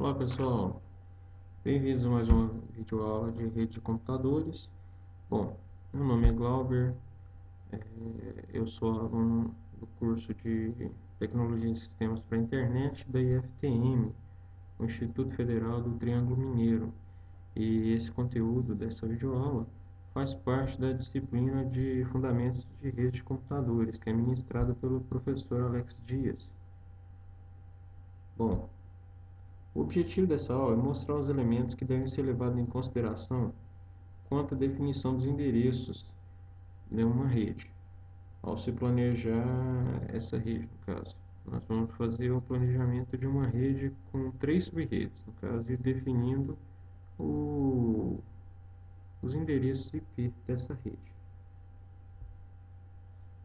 Olá pessoal, bem-vindos a mais uma videoaula de rede de computadores. Bom, meu nome é Glauber, eu sou aluno do curso de Tecnologia e Sistemas para a Internet da IFTM, o Instituto Federal do Triângulo Mineiro. E esse conteúdo dessa videoaula faz parte da disciplina de Fundamentos de Rede de Computadores, que é ministrada pelo professor Alex Dias. Bom, o objetivo dessa aula é mostrar os elementos que devem ser levados em consideração quanto à definição dos endereços de uma rede. Ao se planejar essa rede, no caso, nós vamos fazer o planejamento de uma rede com 3 sub-redes, no caso, e definindo os endereços IP dessa rede.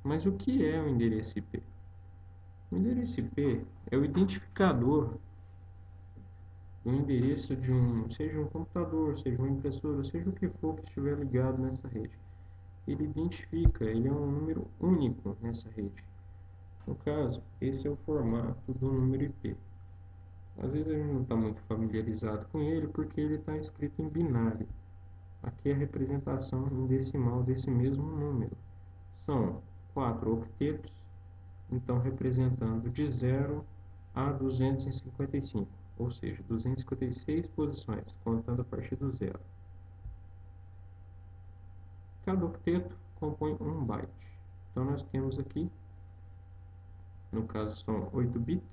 Mas o que é o endereço IP? O endereço IP é o identificador do endereço de seja um computador, seja uma impressora, seja o que for que estiver ligado nessa rede. Ele identifica, ele é um número único nessa rede. No caso, esse é o formato do número IP. Às vezes a gente não está muito familiarizado com ele porque ele está escrito em binário. Aqui é a representação em decimal desse mesmo número. São 4 octetos, então representando de 0 a 255, ou seja, 256 posições, contando a partir do zero. Cada octeto compõe um byte. Então nós temos aqui, no caso são 8 bits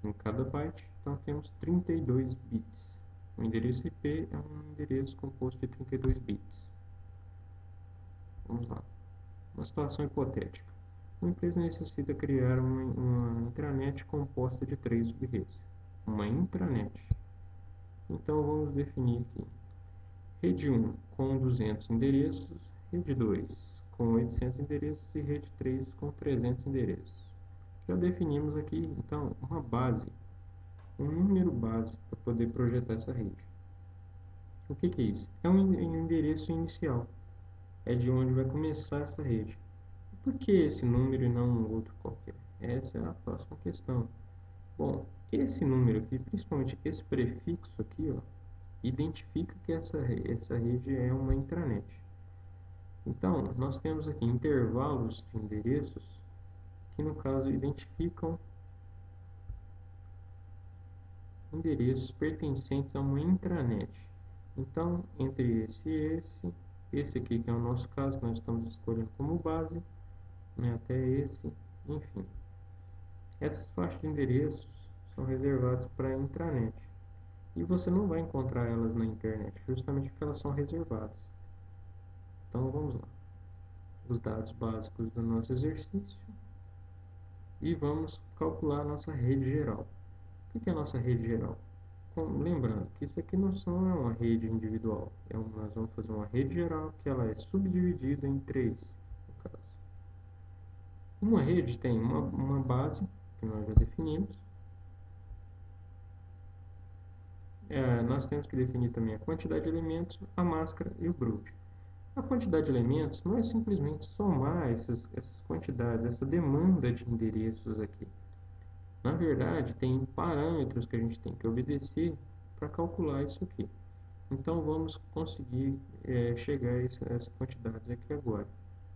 em cada byte, então temos 32 bits. O endereço IP é um endereço composto de 32 bits. Vamos lá. Uma situação hipotética. Uma empresa necessita criar uma intranet composta de 3 subredes. Uma intranet. Então vamos definir aqui. Rede 1 com 200 endereços, rede 2 com 800 endereços e rede 3 com 300 endereços. Já definimos aqui, então, uma base, um número base para poder projetar essa rede. O que é isso? É um endereço inicial, é de onde vai começar essa rede. Por que esse número e não um outro qualquer? Essa é a próxima questão. Bom, esse número aqui, principalmente esse prefixo aqui, ó, identifica que essa rede é uma intranet. Então, nós temos aqui intervalos de endereços que, no caso, identificam endereços pertencentes a uma intranet. Então, entre esse aqui que é o nosso caso, que nós estamos escolhendo como base, né, até esse, enfim. Essas faixas de endereços são reservadas para a intranet. E você não vai encontrar elas na internet, justamente porque elas são reservadas. Então, vamos lá. Os dados básicos do nosso exercício. E vamos calcular a nossa rede geral. O que é a nossa rede geral? Lembrando que isso aqui não é uma rede individual. Nós vamos fazer uma rede geral que ela é subdividida em 3, no caso. Uma rede tem uma base, que nós já definimos. Nós temos que definir também a quantidade de elementos, a máscara e o brood. A quantidade de elementos não é simplesmente somar essas quantidades, essa demanda de endereços aqui. Na verdade, tem parâmetros que a gente tem que obedecer para calcular isso aqui. Então, vamos conseguir chegar a essa quantidade aqui agora.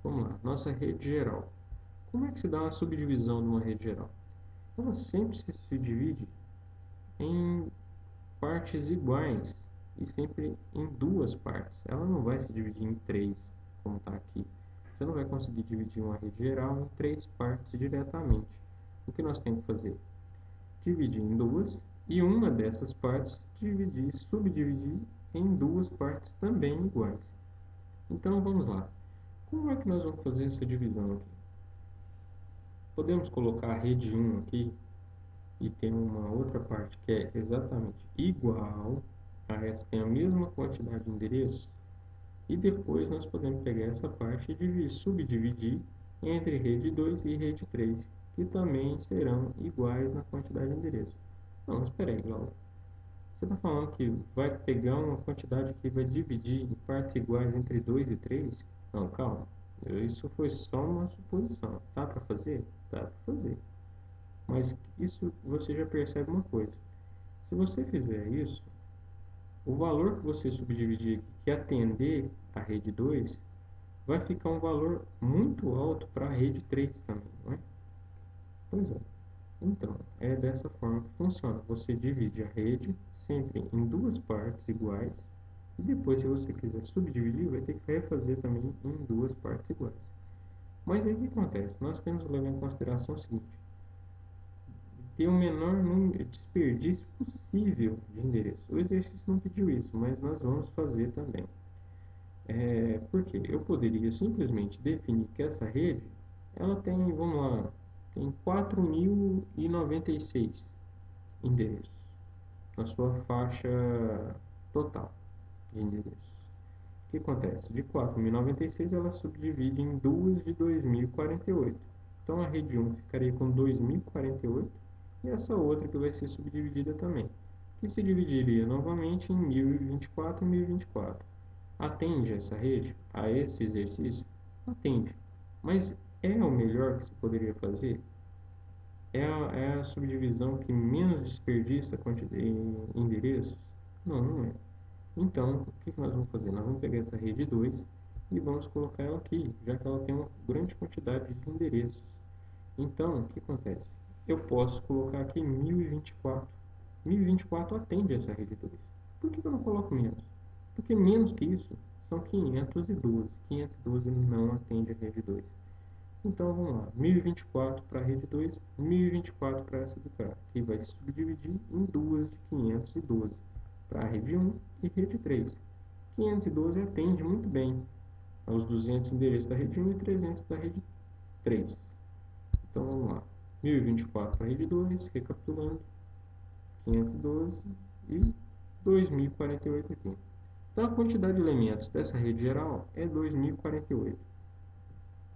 Vamos lá, nossa rede geral. Como é que se dá uma subdivisão de uma rede geral? Ela sempre se divide em partes iguais e sempre em duas partes. Ela não vai se dividir em 3, como está aqui. Você não vai conseguir dividir uma rede geral em 3 partes diretamente. O que nós temos que fazer? Dividir em duas e uma dessas partes subdividir em duas partes também iguais. Então vamos lá. Como é que nós vamos fazer essa divisão aqui? Podemos colocar a rede 1 aqui e ter uma outra parte que é exatamente igual a essa, tem a mesma quantidade de endereços, e depois nós podemos pegar essa parte e subdividir entre rede 2 e rede 3, que também serão iguais na quantidade de endereços. Não, mas espera aí, Glauber. Você está falando que vai pegar uma quantidade que vai dividir em partes iguais entre 2 e 3? Não, calma. Isso foi só uma suposição. Dá para fazer? Dá para fazer. Mas isso você já percebe uma coisa. Se você fizer isso, o valor que você subdividir aqui, que atender a rede 2, vai ficar um valor muito alto para a rede 3 também, não é? Pois é. Então, é dessa forma que funciona. Você divide a rede sempre em duas partes iguais e depois, se você quiser subdividir, vai ter que refazer também em duas partes iguais. Mas aí o que acontece? Nós temos que levar em consideração o seguinte: ter o menor número de desperdício possível de endereços. O exercício não pediu isso, mas nós vamos fazer também. Porque eu poderia simplesmente definir que essa rede, ela tem, vamos lá, tem 4.096 endereços na sua faixa total de endereços. O que acontece? De 4.096 ela subdivide em duas de 2.048. Então a rede 1 ficaria com 2.048 e essa outra que vai ser subdividida também, que se dividiria novamente em 1.024 e 1.024. Atende essa rede a esse exercício? Atende. Mas é o melhor que se poderia fazer? É a subdivisão que menos desperdiça em endereços? Não, não é. Então, o que nós vamos fazer? Nós vamos pegar essa rede 2 e vamos colocar ela aqui, já que ela tem uma grande quantidade de endereços. Então, o que acontece? Eu posso colocar aqui 1024. 1024 atende essa rede 2. Por que eu não coloco menos? Porque menos que isso são 512. 512 não atende a rede 2. Então vamos lá, 1024 para a rede 2, 1024 para essa de cá, que vai se subdividir em duas de 512 para a rede 1 e rede 3. 512 atende muito bem aos 200 endereços da rede 1 e 300 da rede 3. Então vamos lá, 1024 para a rede 2, recapitulando, 512 e 2048 aqui. Então a quantidade de elementos dessa rede geral é 2048.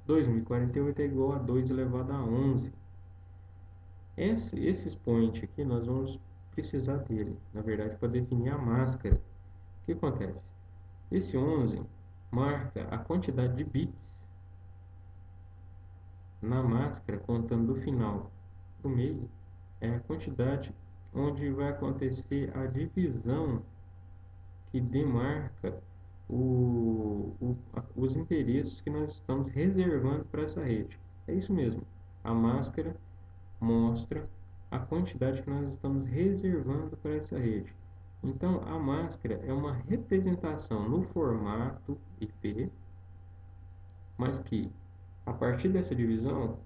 2048 é igual a 2 elevado a 11. Esse expoente aqui nós vamos precisar dele, na verdade, para definir a máscara. O que acontece? Esse 11 marca a quantidade de bits na máscara, contando do final para o meio, é a quantidade onde vai acontecer a divisão que demarca os endereços que nós estamos reservando para essa rede. É isso mesmo. A máscara mostra a quantidade que nós estamos reservando para essa rede. Então, a máscara é uma representação no formato IP, mas que, a partir dessa divisão,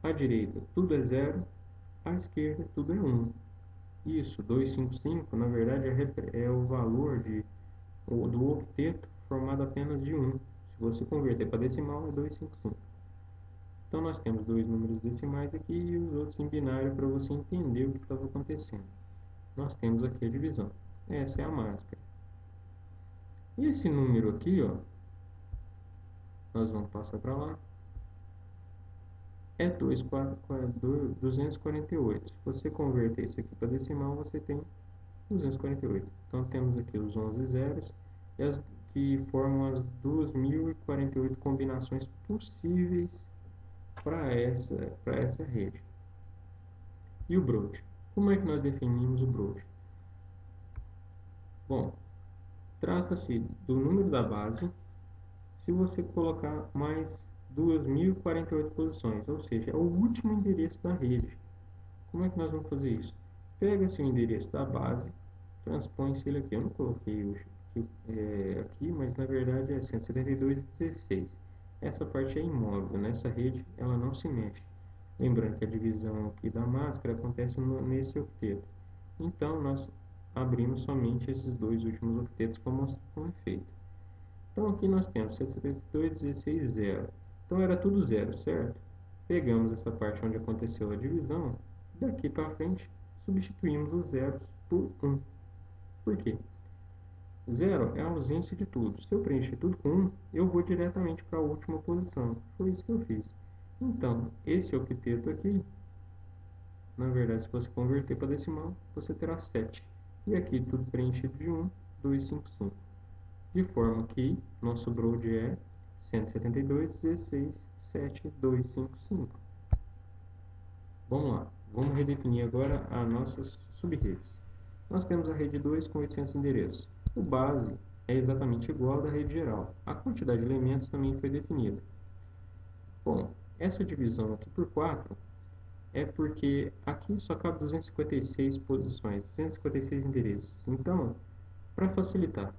à direita tudo é 0, à esquerda tudo é 1. Isso, 255, na verdade, é o valor do octeto formado apenas de 1. Se você converter para decimal, é 255. Então, nós temos dois números decimais aqui e os outros em binário para você entender o que estava acontecendo. Nós temos aqui a divisão. Essa é a máscara. E esse número aqui, ó, nós vamos passar para lá, é 248. Se você converter isso aqui para decimal, você tem 248. Então, temos aqui os 11 zeros que formam as 2048 combinações possíveis para essa rede. E o broad? Como é que nós definimos o broad? Bom, trata-se do número da base se você colocar mais 2048 posições, ou seja, é o último endereço da rede. Como é que nós vamos fazer isso? Pega-se o endereço da base, transpõe-se ele aqui. Eu não coloquei aqui, mas na verdade é 172.16. Essa parte é imóvel, nessa rede ela não se mexe. Lembrando que a divisão aqui da máscara acontece nesse octeto. Então, nós abrimos somente esses dois últimos octetos como efeito. Então, aqui nós temos 172.16, 0. Então, era tudo 0, certo? Pegamos essa parte onde aconteceu a divisão. Daqui para frente, substituímos os zeros por 1. Por quê? 0 é a ausência de tudo. Se eu preencher tudo com 1, eu vou diretamente para a última posição. Foi isso que eu fiz. Então, esse octeto aqui, na verdade, se você converter para decimal, você terá 7. E aqui, tudo preenchido de 1, 255. De forma que nosso broad é 172.16.7.255. Vamos lá. Vamos redefinir agora as nossas subredes. Nós temos a rede 2 com 800 endereços. O base é exatamente igual ao da rede geral. A quantidade de elementos também foi definida. Bom, essa divisão aqui por 4 é porque aqui só cabe 256 posições, 256 endereços. Então, para facilitar,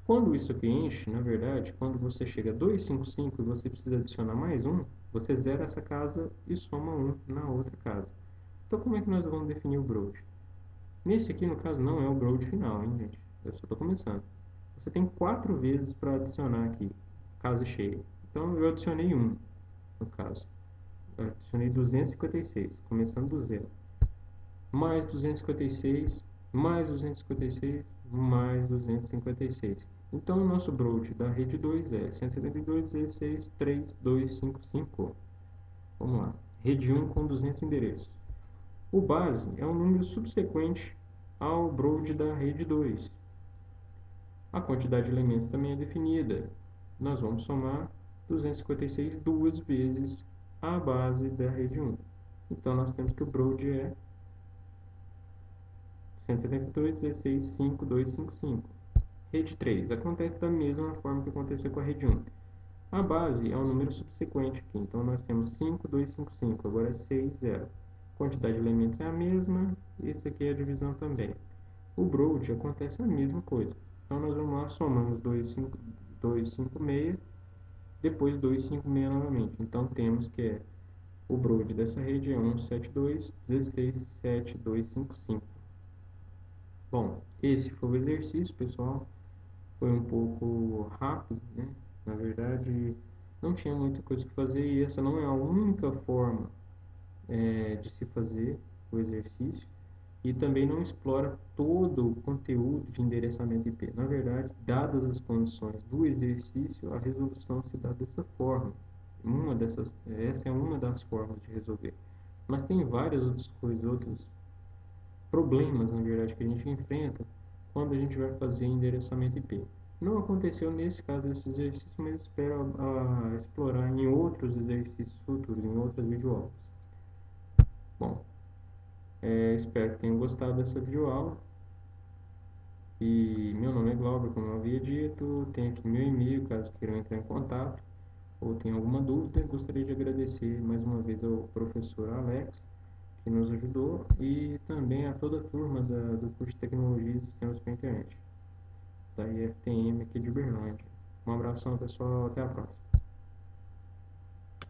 quando isso aqui enche, na verdade, quando você chega a 255 e você precisa adicionar mais um, você zera essa casa e soma um na outra casa. Então, como é que nós vamos definir o broad? Nesse aqui, no caso, não é o broad final, hein, gente? Eu só estou começando. Você tem 4 vezes para adicionar aqui, casa cheia. Então, eu adicionei um, no caso. Eu adicionei 256, começando do zero. Mais 256, mais 256, mais 256. Então, o nosso broad da rede 2 é 172.16.3.255. Vamos lá. Rede 1 com 200 endereços. O base é um número subsequente ao broad da rede 2. A quantidade de elementos também é definida. Nós vamos somar 256 duas vezes a base da rede 1. Então, nós temos que o broad é 172.16.5.255. Rede 3. Acontece da mesma forma que aconteceu com a rede 1. A base é um número subsequente aqui. Então, nós temos 5.255. Agora é 6, 0. Quantidade de elementos é a mesma. Esse aqui é a divisão também. O broad acontece a mesma coisa. Então, nós vamos lá, somamos 256, depois 256 novamente. Então, temos que o broad dessa rede é 172.16.7.255. Bom, esse foi o exercício, pessoal. Foi um pouco rápido, né? Na verdade, não tinha muita coisa que fazer e essa não é a única forma de se fazer o exercício e também não explora todo o conteúdo de endereçamento IP. Na verdade, dadas as condições do exercício, a resolução se dá dessa forma. Essa é uma das formas de resolver. Mas tem várias outras coisas, outros problemas, na verdade, que a gente enfrenta quando a gente vai fazer endereçamento IP. Não aconteceu nesse caso desse exercício, mas espero explorar em outros exercícios futuros, em outras videoaulas. Bom, espero que tenham gostado dessa videoaula. E meu nome é Glauber, como eu havia dito, tem aqui meu e-mail, caso queiram entrar em contato ou tenham alguma dúvida. Gostaria de agradecer mais uma vez ao professor Alex, que nos ajudou, e também a toda a turma do curso de Tecnologia e Sistemas para a Internet, da IFTM aqui de Uberlândia. Um abração, pessoal, até a próxima.